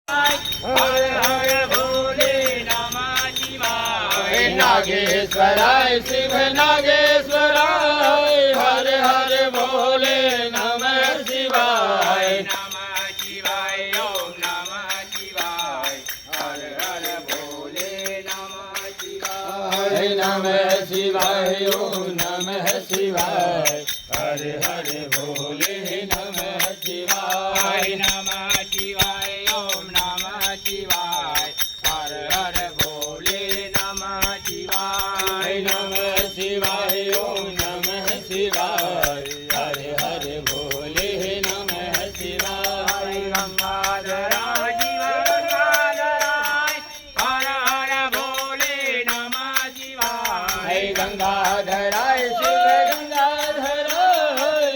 हर हर भोले नमः शिवाय। नागेश्वराय शिव नागेश्वराय हर हर भोले नमः शिवाय। नमः शिवाय ओम नमः शिवाय। हर हर भोले नमः शिवाय। नमः शिवाय ओम नमः शिवाय हर हर भोले नमः शिवाय। नमः शिवाय ओम नमः शिवाय। हर हर भोले नमः शिवाय। नमः शिवाय ओम नमः शिवाय हर हर भोले नमः शिवाय। गंगाधरा शिव गंगाधराय हर हर भोले नमः शिवाय। गंगाधराय शिव गंगाधराय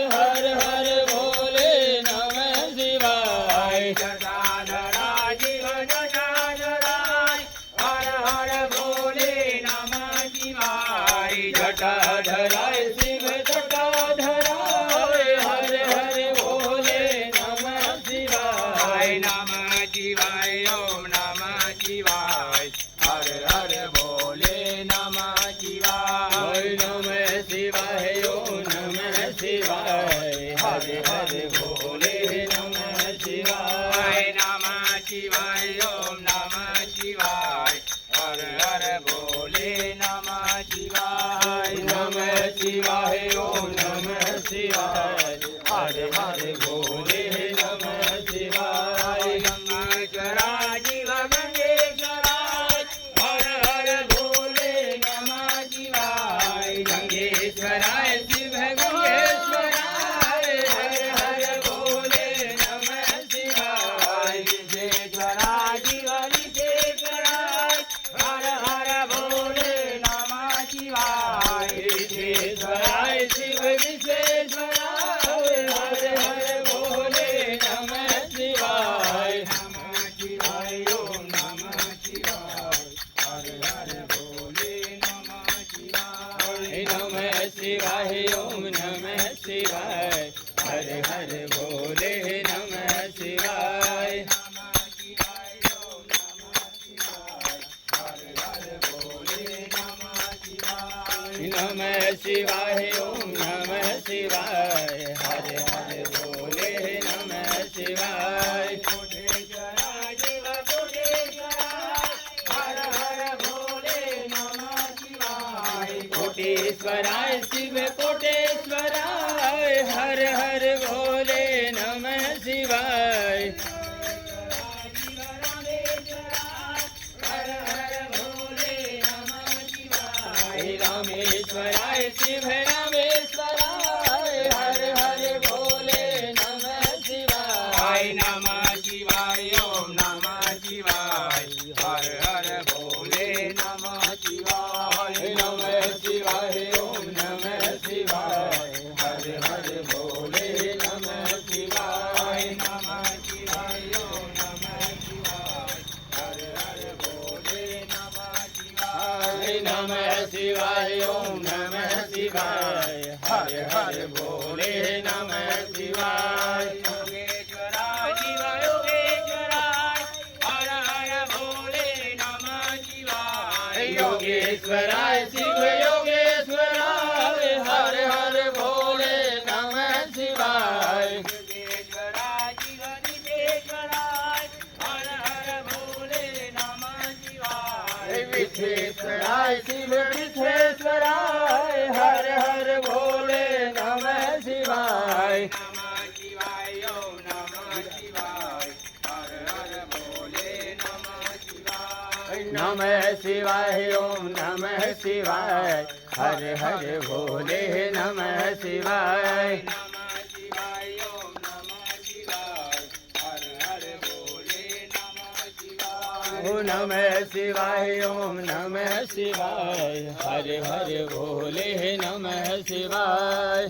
हर हर भोले नमः शिवाय। जटाधरा शिव जटाधराय हर हर भोले नमः शिवाय। जटाधराय शिव जटाधराय हर हर भोले नमः शिवाय। नमः शिवाय ओम नमः शिवाय। हर हर भोले नमः शिवाय। नमः शिवाय ओम नमः शिवाय हर हर भोले नमः शिवाय। नमः शिवाय ओम नमः शिवाय। हर हर भोले नमः शिवाय। नमः शिवाय ओम नमः शिवाय हर हर भोले नमः शिवाय। गंगेश्वरा शिव गंगेश्वराय हर हर भोले नमः शिवाय। गंगेश्वराय शिव गंगेश्वराय हर हर भोले नमः शिवाय। विश्वेश्वरा शिव विश्वेश्वराय हर हर भोले नमः शिवाय। विश्वेश्वराय शिव विश्वेश्वराय हर हर भोले नमः शिवाय। नमः शिवाय ओम नमः शिवाय। हर हर भोले नमः शिवाय। नमः शिवाय ओम नमः शिवाय हर हर भोले नमः शिवाय। नमः शिवाय ओम नमः शिवाय। हर हर भोले नमः शिवाय। नमः शिवाय ओम नमः शिवाय हर हर भोले नमः शिवाय। कोटेश्वरा शिव कोटेश्वराय हर हर भोले नमः शिवाय। कोटेश्वराय शिव कोटेश्वराय हर हर भोले नमः शिवाय। हर हर भोले नमः शिवाय। रामेश्वराय शिव रामेश्वराय हर हर भोले नमः शिवाय। नमः शिवाय ओम नमः शिवाय। हर हर भोले नमः शिवाय। नमः शिवाय ओम नमः शिवाय हर हर भोले नमः शिवाय। नमः शिवाय ओम नमः शिवाय। हर हर भोले नमः शिवाय। नमः शिवाय ओम नमः शिवाय हर हर भोले नमः शिवाय। योगेश्वरा शिव योगेश्वराय हर हर भोले नमः शिवाय। योगेश्वराय शिव योगेश्वराय हर हर भोले नमः शिवाय। योगेश्वरा शिव योगेश्वराय हर हर भोले नमः शिवाय। विश्वेश्वराय शिव विश्वेश्वराय हर हर भोले नमः शिवाय। नमः शिवाय ओम नमः शिवाय। हर हर भोले नमः शिवाय। नमः शिवाय ओम नमः शिवाय हर हर भोले नमः शिवाय। नमः शिवाय ओम नमः शिवाय। हर हर भोले नमः शिवाय। ओ नमः शिवाय ओम नमः शिवाय हर हर भोले नमः शिवाय।